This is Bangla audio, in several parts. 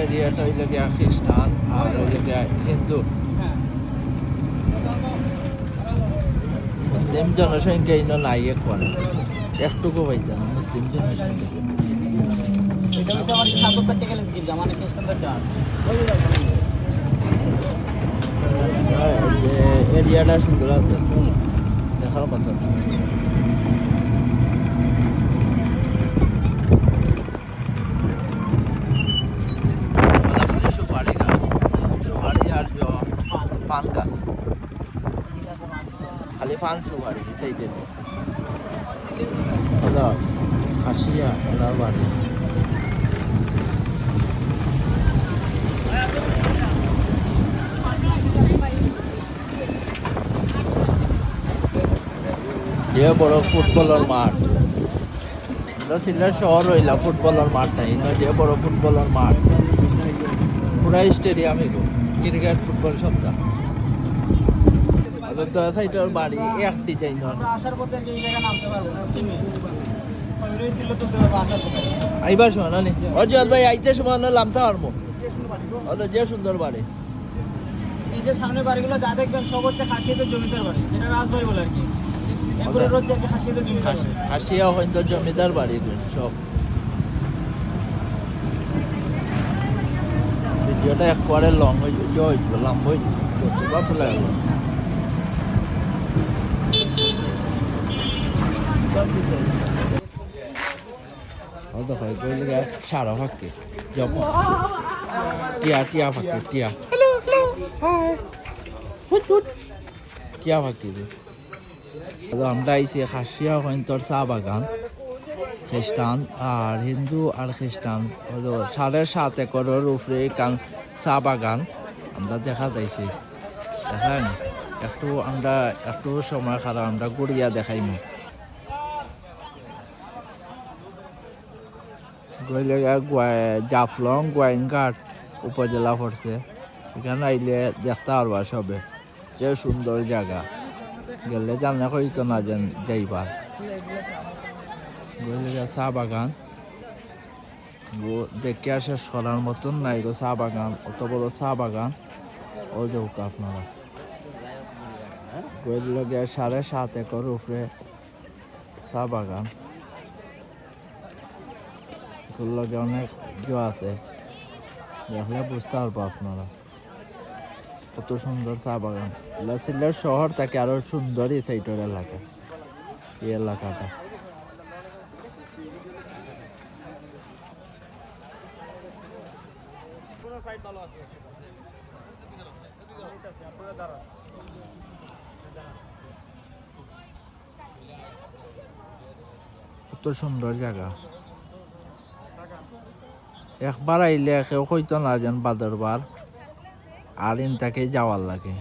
এরিয়াটা হইল গিয়া খ্রিস্টান আর হইল গিয়া হিন্দু। মুসলিম জনসংখ্যা ইনো নাই এখন, একটুকু পাইছে না মুসলিম জনসংখ্যা। এরিয়াটা সুন্দর আছে, দেখার মতো। সুপারি গাছ, সুপারি আর পান গাছ, খালি পান সুপারি সেইটা আসিয়া ওনার বাড়ি। যে বড় ফুটবলের মাঠ, সিলেট শহর হইলা ফুটবলের মাঠ নাই, যে বড় ফুটবলের মাঠ, পুরা স্টেডিয়াম এগো, ক্রিকেট ফুটবল সবটা। সাইডের বাড়ি এক ডিজাইন আইবার সময় না অজিত ভাই আইতে সময় না লামতে পারবো। যে সুন্দর বাড়ি, এই যে সামনে বাড়িগুলো যা দেখবেন সব হচ্ছে খাসিয়াদের জমিদার বাড়ি, যেটা রাজবাড়ি বলে আর কি। হাসিয়া হইন তো জমিদার বাড়ি সব। ভিডিওটা একবারে লং হয়েছিল, লম্বা হয়েছিল, তুলে গেল। সারা ফাঁকি টিয়া টিয়া ফাঁকি টিয়া টিয়া ফাঁকি। আমরা আইছি খাসিয়া হইন তোর চা বাগান, খ্রিস্টান আর হিন্দু আর খ্রিস্টান 7.5 একরের উপরে কান চা বাগান আমরা দেখা যাইছি। দেখেন একটু আমরা একটু সময় খারাপ আমরা ঘুরিয়া দেখাইমু। জাফলং গোয়াইনঘাট উপজেলা পড়ছে, এখানে আইলে দেখতে পারবা সবে, যে সুন্দর জায়গা, গেলে জানা হইতো না যাইবার। চা বাগান দেখে আর শেষ করার মতন নাই গো, চা বাগান অত বড় চা বাগান। ও যাক আপনারা 7.5 একর উপরে চা বাগান, লগে অনেক আছে, দেখলে বুঝতে পারবো আপনারা কত সুন্দর চা বাগান। সিলেট শহর থেকে আরো সুন্দরই সাইটের এলাকা, এই এলাকাটা। কত সুন্দর জায়গা, একবার আইলে কেউ হইতো না যেন বাদরবার, আর ইন তাকে যাওয়ার লাগে।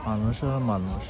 মানুষ আর মানুষ।